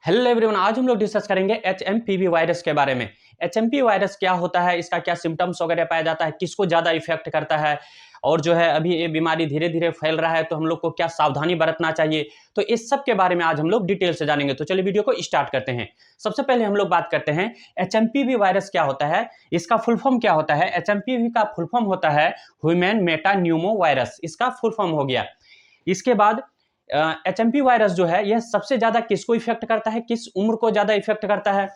Hello everyone, आज हम लोग डिस्कस करेंगे एचएमपीवी वायरस के बारे में। एचएमपी वायरस क्या होता है, इसका क्या सिम्टम्स वगैरह पाया जाता है, किसको ज़्यादा इफेक्ट करता है और जो है अभी ये बीमारी धीरे धीरे फैल रहा है तो हम लोग को क्या सावधानी बरतना चाहिए। तो इस सब के बारे में आज हम लोग डिटेल से जानेंगे। तो चलिए वीडियो को स्टार्ट करते हैं। सबसे पहले हम लोग बात करते हैं एचएमपीवी वायरस क्या होता है, इसका फुल फॉर्म क्या होता है। एचएमपीवी का फुल फॉर्म होता है ह्यूमन मेटा न्यूमो वायरस, इसका फुल फॉर्म हो गया। इसके बाद एचएमपी वायरस जो है यह सबसे ज्यादा किसको इफेक्ट करता है, किस उम्र को ज्यादा इफेक्ट करता है।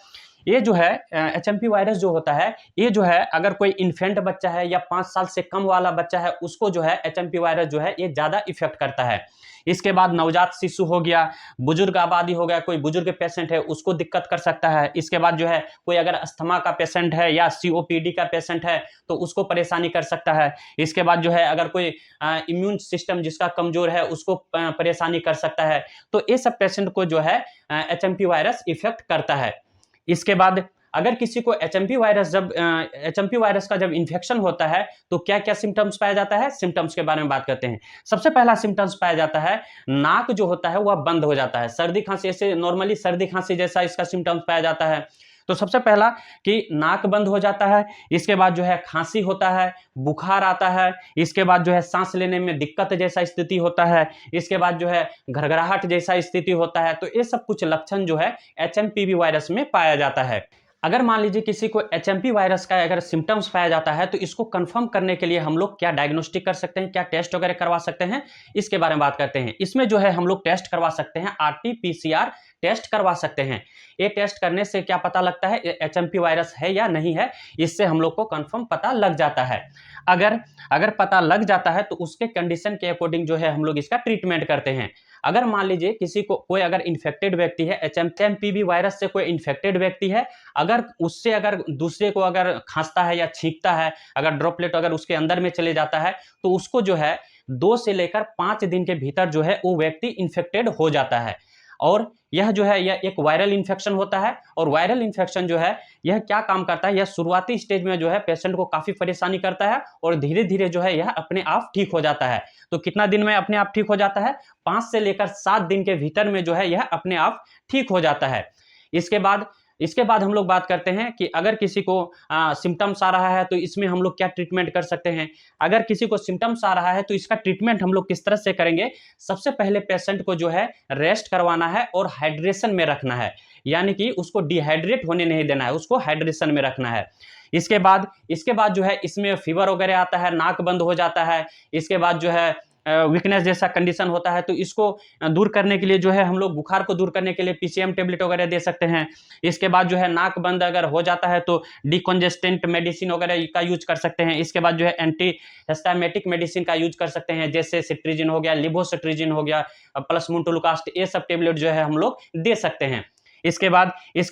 ये जो है एचएमपी वायरस जो होता है, ये जो है अगर कोई इन्फेंट बच्चा है या 5 साल से कम वाला बच्चा है उसको जो है एचएमपी वायरस जो है ये ज्यादा इफेक्ट करता है। इसके बाद नवजात शिशु हो गया, बुजुर्ग आबादी हो गया, कोई बुजुर्ग पेशेंट है उसको दिक्कत कर सकता है। इसके बाद जो है कोई अगर अस्थमा का पेशेंट है या सीओपीडी का पेशेंट है तो उसको परेशानी कर सकता है। इसके बाद जो है अगर कोई इम्यून सिस्टम जिसका कमजोर है उसको परेशानी कर सकता है। तो ये सब पेशेंट को जो है एचएमपी वायरस इफेक्ट करता है। इसके बाद अगर किसी को एचएमपी वायरस का जब इन्फेक्शन होता है तो क्या क्या सिम्टम्स पाया जाता है, सिम्टम्स के बारे में बात करते हैं। सबसे पहला सिम्टम्स पाया जाता है नाक जो होता है वह बंद हो जाता है। सर्दी खांसी, ऐसे नॉर्मली सर्दी खांसी जैसा इसका सिम्टम्स पाया जाता है। तो सबसे पहला कि नाक बंद हो जाता है। इसके बाद जो है खांसी होता है, बुखार आता है। इसके बाद जो है सांस लेने में दिक्कत जैसा स्थिति होता है। इसके बाद जो है घरघराहट जैसा स्थिति होता है। तो ये सब कुछ लक्षण जो है एचएमपीवी वायरस में पाया जाता है। अगर मान लीजिए किसी को एचएमपी वायरस का अगर सिम्टम्स पाया जाता है तो इसको कंफर्म करने के लिए हम लोग क्या डायग्नोस्टिक कर सकते हैं, क्या टेस्ट वगैरह करवा सकते हैं, इसके बारे में बात करते हैं। इसमें जो है हम लोग टेस्ट करवा सकते हैं, आरटी-पीसीआर टेस्ट करवा सकते हैं। ये टेस्ट करने से क्या पता लगता है एचएमपी वायरस है या नहीं है, इससे हम लोग को कंफर्म पता लग जाता है। अगर पता लग जाता है तो उसके कंडीशन के अकॉर्डिंग जो है हम लोग इसका ट्रीटमेंट करते हैं। अगर मान लीजिए किसी को कोई अगर इन्फेक्टेड व्यक्ति है, एचएमपीवी वायरस से कोई इन्फेक्टेड व्यक्ति है, अगर उससे अगर दूसरे को अगर खांसता है या छींकता है, अगर ड्रॉपलेट अगर उसके अंदर में चले जाता है तो उसको जो है 2 से लेकर 5 दिन के भीतर जो है वो व्यक्ति इन्फेक्टेड हो जाता है। और यह जो है यह एक वायरल इन्फेक्शन होता है। और वायरल इन्फेक्शन जो है यह क्या काम करता है, यह शुरुआती स्टेज में जो है पेशेंट को काफी परेशानी करता है और धीरे धीरे जो है यह अपने आप ठीक हो जाता है। तो कितना दिन में अपने आप ठीक हो जाता है, 5 से लेकर 7 दिन के भीतर में जो है यह अपने आप ठीक हो जाता है। इसके बाद हम लोग बात करते हैं कि अगर किसी को सिम्टम्स आ रहा है तो इसमें हम लोग क्या ट्रीटमेंट कर सकते हैं। अगर किसी को सिम्टम्स आ रहा है तो इसका ट्रीटमेंट हम लोग किस तरह से करेंगे। सबसे पहले पेशेंट को जो है रेस्ट करवाना है और हाइड्रेशन में रखना है, यानी कि उसको डिहाइड्रेट होने नहीं देना है, उसको हाइड्रेशन में रखना है। इसके बाद जो है इसमें फीवर वगैरह आता है, नाक बंद हो जाता है। इसके बाद जो है वीकनेस जैसा कंडीशन होता है तो इसको दूर करने के लिए जो है हम लोग बुखार को दूर करने के लिए पीसीएम टेबलेट वगैरह दे सकते हैं। इसके बाद जो है नाक बंद अगर हो जाता है तो डिकंजेस्टेंट मेडिसिन वगैरह का यूज कर सकते हैं। इसके बाद जो है एंटी हिस्टामेटिक मेडिसिन का यूज कर सकते हैं, जैसे सिट्रीजिन हो गया, लिवोसिट्रीजिन हो गया, प्लस मुंटोलुकास्ट, ये सब टेबलेट जो है हम लोग दे सकते हैं। इसके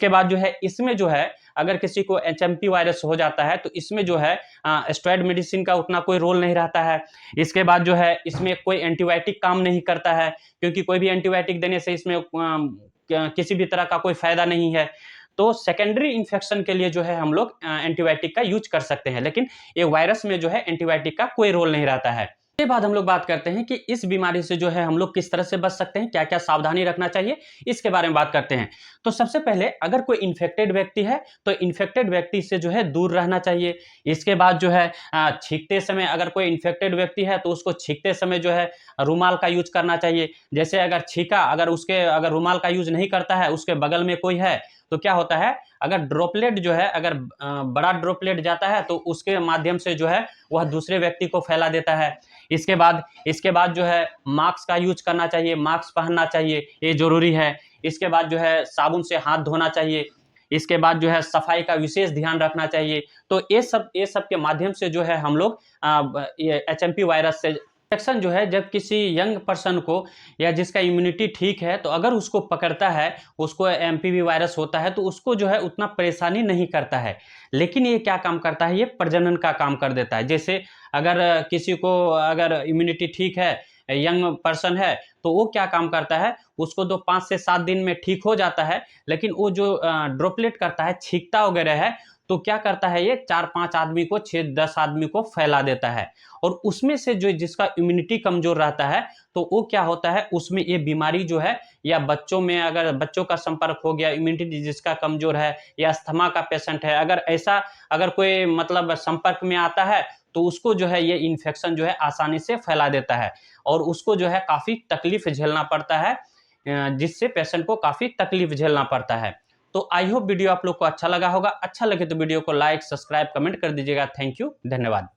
बाद जो है इसमें जो है अगर किसी को एचएमपी वायरस हो जाता है तो इसमें जो है स्टेरॉइड मेडिसिन का उतना कोई रोल नहीं रहता है। इसके बाद जो है इसमें कोई एंटीबायोटिक काम नहीं करता है, क्योंकि कोई भी एंटीबायोटिक देने से इसमें किसी भी तरह का कोई फायदा नहीं है। तो सेकेंडरी इन्फेक्शन के लिए जो है हम लोग एंटीबायोटिक का यूज कर सकते हैं, लेकिन ये वायरस में जो है एंटीबायोटिक का कोई रोल नहीं रहता है। इसके बाद हम लोग बात करते हैं कि इस बीमारी से जो है हम लोग किस तरह से बच सकते हैं, क्या क्या सावधानी रखना चाहिए, इसके बारे में बात करते हैं। तो सबसे पहले अगर कोई इन्फेक्टेड व्यक्ति है तो इन्फेक्टेड व्यक्ति से जो है दूर रहना चाहिए। इसके बाद जो है छींकते समय अगर कोई इन्फेक्टेड व्यक्ति है तो उसको छींकते समय जो है रुमाल का यूज करना चाहिए। जैसे अगर छींका, अगर रुमाल का यूज नहीं करता है, उसके बगल में कोई है तो क्या होता है, अगर ड्रॉपलेट जो है अगर बड़ा ड्रॉपलेट जाता है तो उसके माध्यम से जो है वह दूसरे व्यक्ति को फैला देता है। इसके बाद जो है मास्क का यूज करना चाहिए, मास्क पहनना चाहिए, ये जरूरी है। इसके बाद जो है साबुन से हाथ धोना चाहिए। इसके बाद जो है सफाई का विशेष ध्यान रखना चाहिए। तो ये सब के माध्यम से जो है हम लोग एचएमपी वायरस से इन्फेक्शन जो है जब किसी यंग पर्सन को या जिसका इम्यूनिटी ठीक है तो अगर उसको पकड़ता है, उसको एमपीवी वायरस होता है तो उसको जो है उतना परेशानी नहीं करता है। लेकिन ये क्या काम करता है, ये प्रजनन का काम कर देता है। जैसे अगर किसी को अगर इम्यूनिटी ठीक है, यंग पर्सन है, तो वो क्या काम करता है, उसको तो 5 से 7 दिन में ठीक हो जाता है। लेकिन वो जो ड्रॉपलेट करता है, छींकता वगैरह है, तो क्या करता है ये 4-5 आदमी को 6-10 आदमी को फैला देता है। और उसमें से जो जिसका इम्यूनिटी कमजोर रहता है तो वो क्या होता है उसमें ये बीमारी जो है, या बच्चों में अगर बच्चों का संपर्क हो गया, इम्यूनिटी जिसका कमजोर है या अस्थमा का पेशेंट है, अगर कोई मतलब संपर्क में आता है तो उसको जो है ये इन्फेक्शन जो है आसानी से फैला देता है और उसको जो है काफी तकलीफ झेलना पड़ता है, जिससे पेशेंट को काफी तकलीफ झेलना पड़ता है। तो आई होप वीडियो आप लोग को अच्छा लगा होगा। अच्छा लगे तो वीडियो को लाइक, सब्सक्राइब, कमेंट कर दीजिएगा। थैंक यू, धन्यवाद।